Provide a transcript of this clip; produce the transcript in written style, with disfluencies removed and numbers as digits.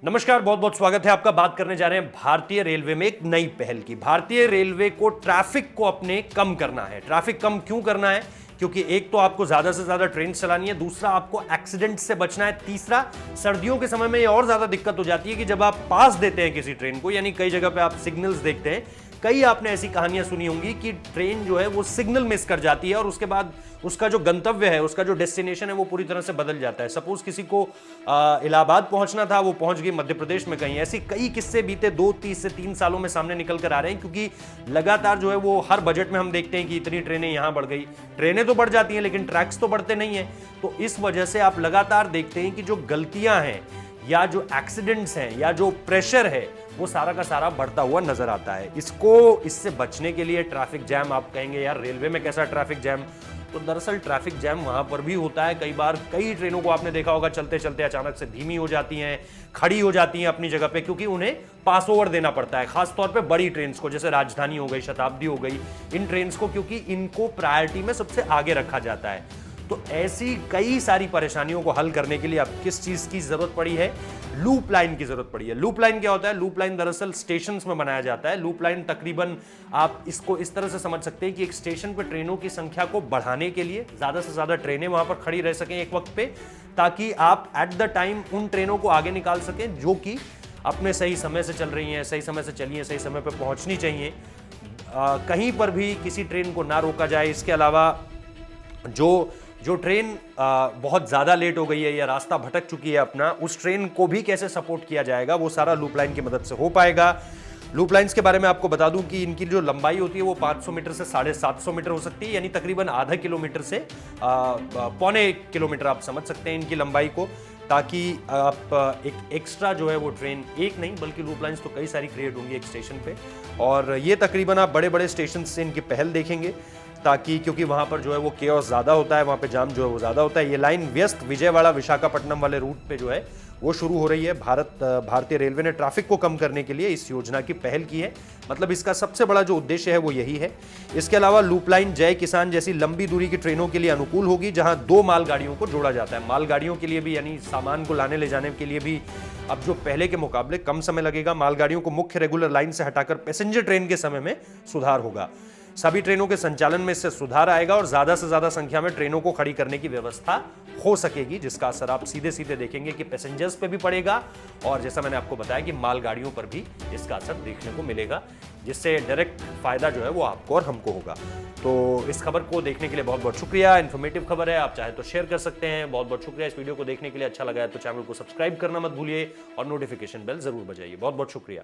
नमस्कार, बहुत बहुत स्वागत है आपका। बात करने जा रहे हैं भारतीय रेलवे में एक नई पहल की। भारतीय रेलवे को ट्रैफिक को अपने कम करना है। ट्रैफिक कम क्यों करना है? क्योंकि एक तो आपको ज्यादा से ज्यादा ट्रेन चलानी है, दूसरा आपको एक्सीडेंट से बचना है, तीसरा सर्दियों के समय में ये और ज्यादा दिक्कत हो जाती है कि जब आप पास देते हैं किसी ट्रेन को, यानी कई जगह पे आप सिग्नल्स देखते हैं, कई आपने ऐसी कहानियां सुनी होंगी कि ट्रेन जो है वो सिग्नल मिस कर जाती है और उसके बाद उसका जो गंतव्य है, उसका जो डेस्टिनेशन है वो पूरी तरह से बदल जाता है। सपोज किसी को इलाहाबाद पहुंचना था, वो पहुंच गई मध्य प्रदेश में कहीं। ऐसी कई किस्से बीते 2 से 3 सालों में सामने निकल कर आ रहे हैं, क्योंकि लगातार जो है वो हर बजट में हम देखते हैं कि इतनी ट्रेनें यहां बढ़ गई। ट्रेनें तो बढ़ जाती हैं लेकिन ट्रैक्स तो बढ़ते नहीं है। तो इस वजह से आप लगातार देखते हैं कि जो गलतियां हैं या जो एक्सीडेंट्स हैं या जो प्रेशर है वो सारा का सारा बढ़ता हुआ नजर आता है। इससे बचने के लिए ट्रैफिक जैम, आप कहेंगे यार रेलवे में कैसा ट्रैफिक जैम? तो दरअसल ट्रैफिक जैम वहां पर भी होता है। कई बार कई ट्रेनों को आपने देखा होगा चलते चलते अचानक से धीमी हो जाती हैं, खड़ी हो जाती हैं अपनी जगह पे, क्योंकि उन्हें पास ओवर देना पड़ता है। खासतौर पे बड़ी ट्रेन को, जैसे राजधानी हो गई, शताब्दी हो गई, इन ट्रेन को, क्योंकि इनको प्रायोरिटी में सबसे आगे रखा जाता है। तो ऐसी कई सारी परेशानियों को हल करने के लिए अब किस चीज की जरूरत पड़ी है? लूप लाइन की जरूरत पड़ी है। लूप लाइन क्या होता है? लूप लाइन दरअसल स्टेशंस में बनाया जाता है। लूप लाइन तकरीबन आप इसको इस तरह से समझ सकते हैं कि एक स्टेशन पर ट्रेनों की संख्या को बढ़ाने के लिए ज्यादा से ज्यादा ट्रेनें वहां पर खड़ी रह सकें एक वक्त पे, ताकि आप एट द टाइम उन ट्रेनों को आगे निकाल सकें जो कि अपने सही समय से चल रही हैं, सही समय से चलिए, सही समय पर पहुंचनी चाहिए। कहीं पर भी किसी ट्रेन को ना रोका जाए। इसके अलावा जो ट्रेन बहुत ज़्यादा लेट हो गई है या रास्ता भटक चुकी है अपना, उस ट्रेन को भी कैसे सपोर्ट किया जाएगा, वो सारा लूप लाइन की मदद से हो पाएगा। लूप लाइंस के बारे में आपको बता दूं कि इनकी जो लंबाई होती है वो 500 मीटर से 750 मीटर हो सकती है, यानी तकरीबन आधा किलोमीटर से 1.25 किलोमीटर आप समझ सकते हैं इनकी लंबाई को, ताकि आप एक एक्स्ट्रा जो है वो ट्रेन, एक नहीं बल्कि लूप लाइंस तो कई सारी क्रिएट होंगी एक स्टेशन पे। और ये तकरीबन आप बड़े बड़े स्टेशन से इनकी पहल देखेंगे, ताकि क्योंकि वहां पर जो है वो केओस ज़्यादा होता है, वहां पे जाम जो है वो ज़्यादा होता है। ये लाइन व्यस्त विजयवाड़ा विशाखापट्टनम वाले रूट पे जो है वो शुरू हो रही है। भारतीय रेलवे ने ट्रैफिक को कम करने के लिए इस योजना की पहल की है। मतलब इसका सबसे बड़ा जो उद्देश्य है वो यही है। इसके अलावा लूप लाइन जय किसान जैसी लंबी दूरी की ट्रेनों के लिए अनुकूल होगी, जहां 2 मालगाड़ियों को जोड़ा जाता है। मालगाड़ियों के लिए भी, यानी सामान को लाने ले जाने के लिए भी अब जो पहले के मुकाबले कम समय लगेगा। मालगाड़ियों को मुख्य रेगुलर लाइन से हटाकर पैसेंजर ट्रेन के समय में सुधार होगा। सभी ट्रेनों के संचालन में इससे सुधार आएगा और ज्यादा से ज्यादा संख्या में ट्रेनों को खड़ी करने की व्यवस्था हो सकेगी, जिसका असर आप सीधे सीधे देखेंगे कि पैसेंजर्स पे भी पड़ेगा और जैसा मैंने आपको बताया कि मालगाड़ियों पर भी इसका असर देखने को मिलेगा, जिससे डायरेक्ट फायदा जो है वो आपको और हमको होगा। तो इस खबर को देखने के लिए बहुत बहुत शुक्रिया। इन्फॉर्मेटिव खबर है, आप चाहे तो शेयर कर सकते हैं। बहुत बहुत शुक्रिया इस वीडियो को देखने के लिए। अच्छा लगा है तो चैनल को सब्सक्राइब करना मत भूलिए और नोटिफिकेशन बेल जरूर बजाइए। बहुत बहुत शुक्रिया।